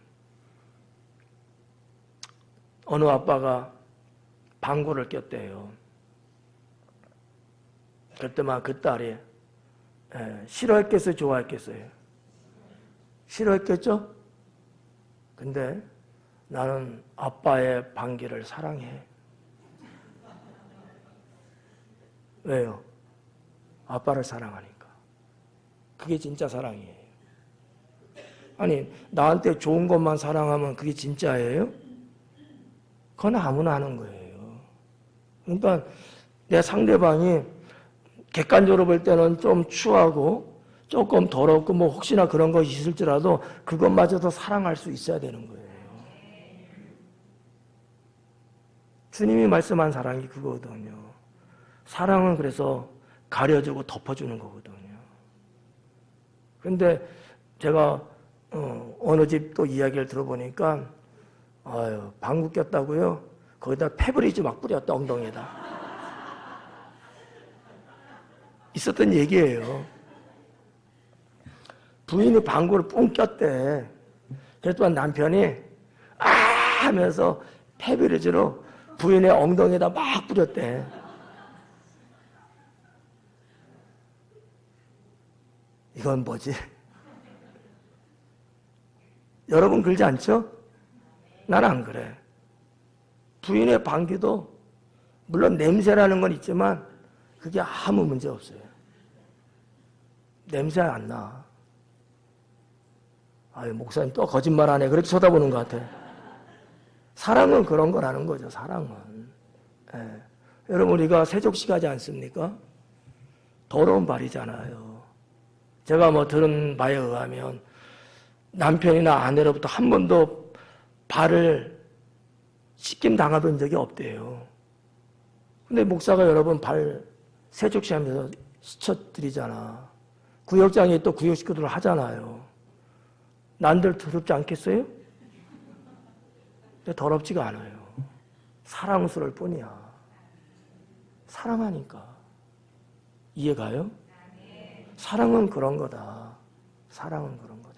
어느 아빠가 방구를 꼈대요. 그때만 그 딸이 싫어했겠어요? 좋아했겠어요? 싫어했겠죠? 근데 나는 아빠의 방귀를 사랑해. 왜요? 아빠를 사랑하니까. 그게 진짜 사랑이에요. 아니, 나한테 좋은 것만 사랑하면 그게 진짜예요? 그건 아무나 하는 거예요. 그러니까 내 상대방이 객관적으로 볼 때는 좀 추하고 조금 더럽고 뭐 혹시나 그런 것이 있을지라도 그것마저도 사랑할 수 있어야 되는 거예요. 주님이 말씀한 사랑이 그거거든요. 사랑은 그래서 가려주고 덮어주는 거거든요. 근데 제가 어느 집 또 이야기를 들어보니까 아유, 방구 꼈다고요? 거기다 페브리즈 막 뿌렸다, 엉덩이에다. 있었던 얘기예요. 부인이 방구를 뿡 꼈대. 그랬더니 남편이 아 하면서 페브리즈로 부인의 엉덩이에다 막 뿌렸대. 이건 뭐지? 여러분 그러지 않죠? 난 안 그래. 부인의 방귀도 물론 냄새라는 건 있지만 그게 아무 문제 없어요. 냄새 안 나. 아유, 목사님 또 거짓말하네. 그렇게 쳐다보는 것 같아. 사랑은 그런 거라는 거죠. 사랑은. 예. 여러분, 우리가 세족시 가지 않습니까? 더러운 발이잖아요. 제가 뭐 들은 바에 의하면 남편이나 아내로부터 한 번도 발을 씻김 당해본 적이 없대요. 근데 목사가 여러분 발 세족시 하면서 씻어드리잖아. 구역장에 또 구역 식구들을 하잖아요. 난들 더럽지 않겠어요? 근데 더럽지가 않아요. 사랑스러울 뿐이야. 사랑하니까. 이해가요? 사랑은 그런 거다. 사랑은 그런 거다.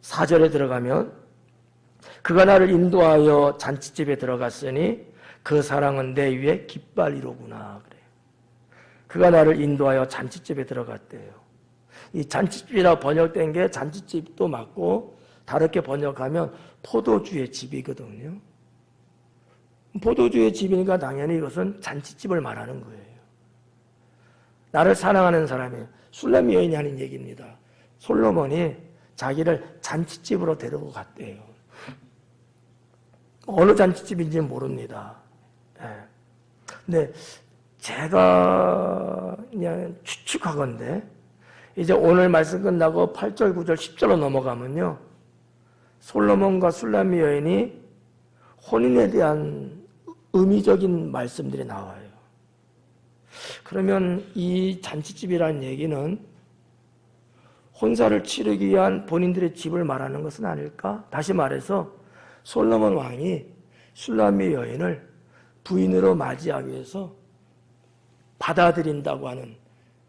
4절에 들어가면 그가 나를 인도하여 잔치집에 들어갔으니 그 사랑은 내 위에 깃발이로구나. 그래요. 그가 나를 인도하여 잔치집에 들어갔대요. 이 잔치집이라 번역된 게 잔치집도 맞고 다르게 번역하면 포도주의 집이거든요. 포도주의 집이니까 당연히 이것은 잔치집을 말하는 거예요. 나를 사랑하는 사람이 술람 여인이 하는 얘기입니다. 솔로몬이 자기를 잔치집으로 데리고 갔대요. 어느 잔치집인지는 모릅니다. 근데 제가 그냥 추측하건대 이제 오늘 말씀 끝나고 8절, 9절, 10절로 넘어가면요. 솔로몬과 술람미 여인이 혼인에 대한 의미적인 말씀들이 나와요. 그러면 이 잔치집이라는 얘기는 혼사를 치르기 위한 본인들의 집을 말하는 것은 아닐까? 다시 말해서 솔로몬 왕이 술람미 여인을 부인으로 맞이하기 위해서 받아들인다고 하는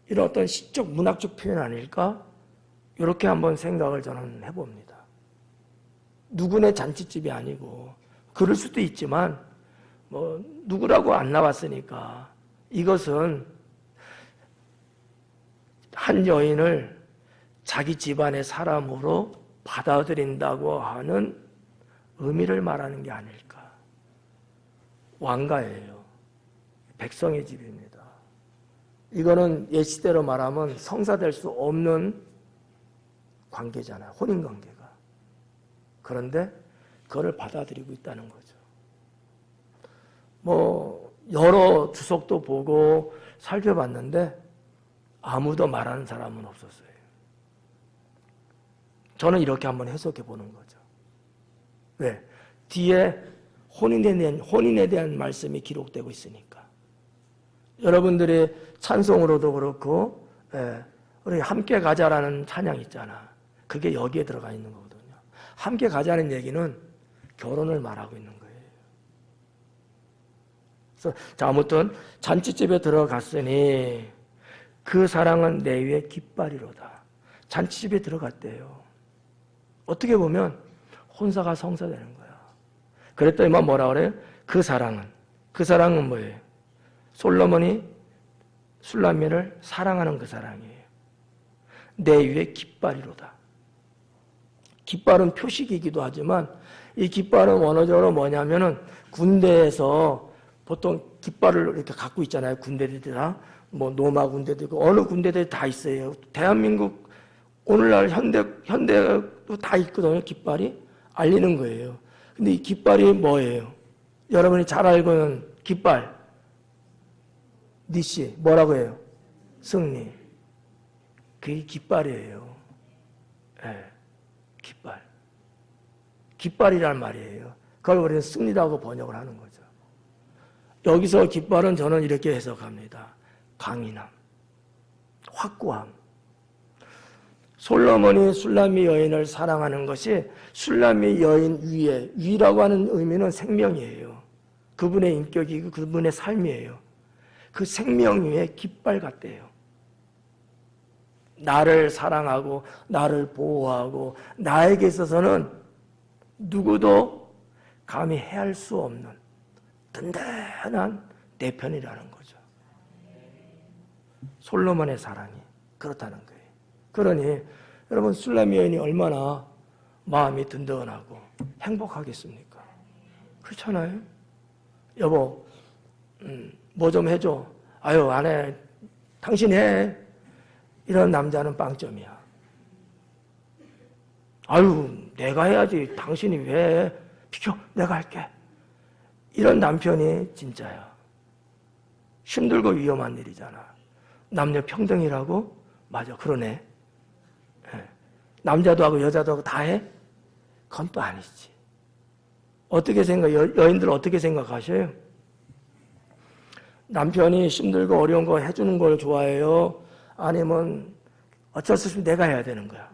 이런 어떤 시적 문학적 표현 아닐까? 이렇게 한번 생각을 저는 해봅니다. 누구네 잔치집이 아니고 그럴 수도 있지만 뭐 누구라고 안 나왔으니까 이것은 한 여인을 자기 집안의 사람으로 받아들인다고 하는 의미를 말하는 게 아닐까. 왕가예요. 백성의 집입니다. 이거는 옛 시대로 말하면 성사될 수 없는 관계잖아요. 혼인관계가. 그런데 그걸 받아들이고 있다는 거죠. 뭐 여러 주석도 보고 살펴봤는데 아무도 말하는 사람은 없었어요. 저는 이렇게 한번 해석해 보는 거죠. 왜? 뒤에 혼인에 대한 말씀이 기록되고 있으니까. 여러분들의 찬송으로도 그렇고, 우리 함께 가자라는 찬양 있잖아. 그게 여기에 들어가 있는 거거든요. 함께 가자는 얘기는 결혼을 말하고 있는 거예요. 그래서 자, 아무튼 잔치집에 들어갔으니 그 사랑은 내 위에 깃발이로다. 잔치집에 들어갔대요. 어떻게 보면 혼사가 성사되는 거야. 그랬더니 뭐라 그래요? 그 사랑은 뭐예요? 솔로몬이 술람미를 사랑하는 그 사랑이에요. 내 위에 깃발이로다. 깃발은 표식이기도 하지만 이 깃발은 원어적으로 뭐냐면은 군대에서 보통 깃발을 이렇게 갖고 있잖아요. 군대들이 다. 뭐 노마 군대도 있고 어느 군대들이 다 있어요. 대한민국 오늘날 현대도 다 있거든요. 깃발이 알리는 거예요. 근데 이 깃발이 뭐예요? 여러분이 잘 알고 있는 깃발. 니씨 뭐라고 해요? 승리. 그게 깃발이에요. 깃발. 깃발이란 말이에요. 그걸 우리는 승리라고 번역을 하는 거죠. 여기서 깃발은 저는 이렇게 해석합니다. 강인함, 확고함. 솔로몬이 술람미 여인을 사랑하는 것이 술람미 여인 위라고 하는 의미는 생명이에요. 그분의 인격이고 그분의 삶이에요. 그 생명 위에 깃발 같대요. 나를 사랑하고 나를 보호하고 나에게 있어서는 누구도 감히 해할 수 없는 든든한 내 편이라는 거죠. 솔로몬의 사랑이 그렇다는 거예요. 그러니 여러분 술람미 여인이 얼마나 마음이 든든하고 행복하겠습니까? 그렇잖아요. 여보 뭐 좀 해줘. 아유 안 해. 당신 해. 이런 남자는 빵점이야. 아유, 내가 해야지. 당신이 왜? 비켜, 내가 할게. 이런 남편이 진짜야. 힘들고 위험한 일이잖아. 남녀 평등이라고? 맞아, 그러네. 남자도 하고 여자도 하고 다 해? 그건 또 아니지. 어떻게 여인들 어떻게 생각하셔요? 남편이 힘들고 어려운 거 해주는 걸 좋아해요? 아니면 어쩔 수 없이 내가 해야 되는 거야?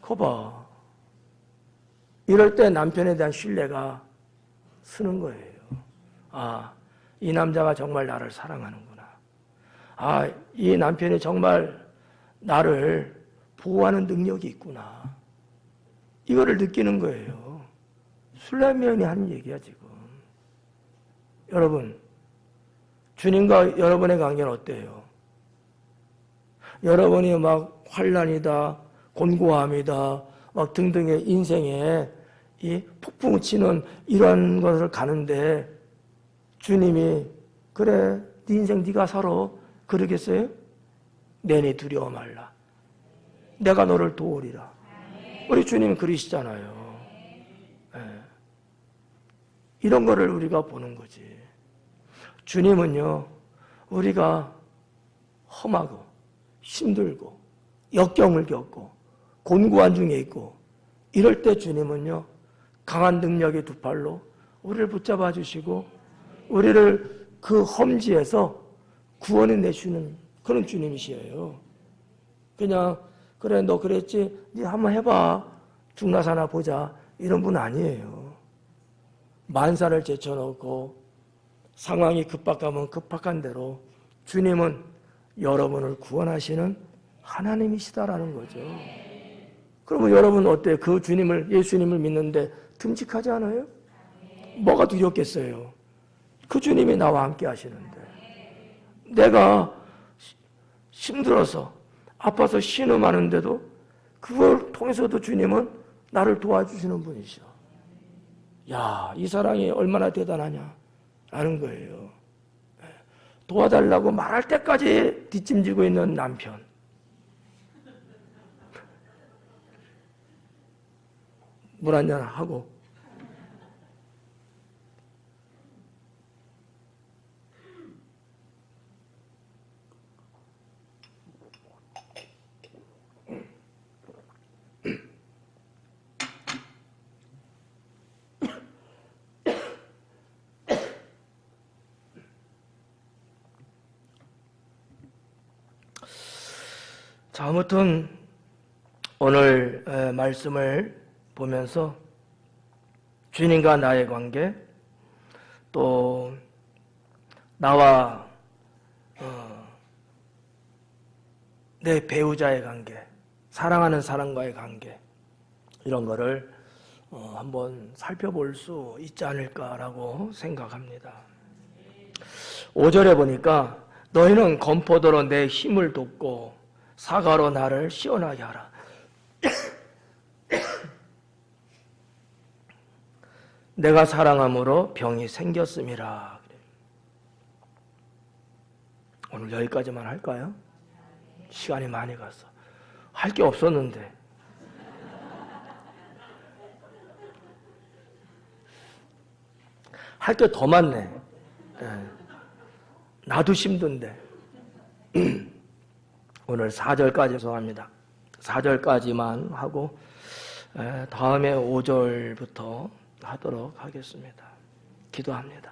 거봐. 이럴 때 남편에 대한 신뢰가 쓰는 거예요. 아, 이 남자가 정말 나를 사랑하는구나. 아, 이 남편이 정말 나를 보호하는 능력이 있구나. 이거를 느끼는 거예요. 술래면이 하는 얘기야, 지금. 여러분, 주님과 여러분의 관계는 어때요? 여러분이 막 환난이다, 곤고함이다, 막 등등의 인생에 이 폭풍 치는 이런 것을 가는데 주님이 그래, 네 인생 네가 살아. 그러겠어요? 내니 두려워 말라. 내가 너를 도우리라. 우리 주님 그러시잖아요. 네. 이런 거를 우리가 보는 거지. 주님은요, 우리가 험하고 힘들고 역경을 겪고 곤고한 중에 있고 이럴 때 주님은요, 강한 능력의 두 팔로 우리를 붙잡아 주시고 우리를 그 험지에서 구원해 내주는 그런 주님이시에요. 그냥 그래 너 그랬지? 네 한번 해봐. 죽나 사나 보자. 이런 분 아니에요. 만사를 제쳐놓고 상황이 급박하면 급박한 대로 주님은 여러분을 구원하시는 하나님이시다라는 거죠. 그러면 여러분 어때요? 그 주님을, 예수님을 믿는데 듬직하지 않아요? 뭐가 두렵겠어요? 그 주님이 나와 함께 하시는데 내가 힘들어서 아파서 신음하는데도 그걸 통해서도 주님은 나를 도와주시는 분이셔. 야, 이 사랑이 얼마나 대단하냐 라는 거예요. 도와달라고 말할 때까지 뒷짐지고 있는 남편. 물 한잔 하고 자, 아무튼 오늘 말씀을 보면서 주님과 나의 관계, 또 나와 내 배우자의 관계, 사랑하는 사람과의 관계, 이런 거를 한번 살펴볼 수 있지 않을까라고 생각합니다. 5절에 보니까 너희는 건포도로 내 힘을 돋고 사과로 나를 시원하게 하라. 내가 사랑함으로 병이 생겼음이라. 오늘 여기까지만 할까요? 시간이 많이 갔어. 할 게 없었는데. 할 게 더 많네. 나도 힘든데. 오늘 4절까지 죄송합니다. 4절까지만 하고 다음에 5절부터 하도록 하겠습니다. 기도합니다.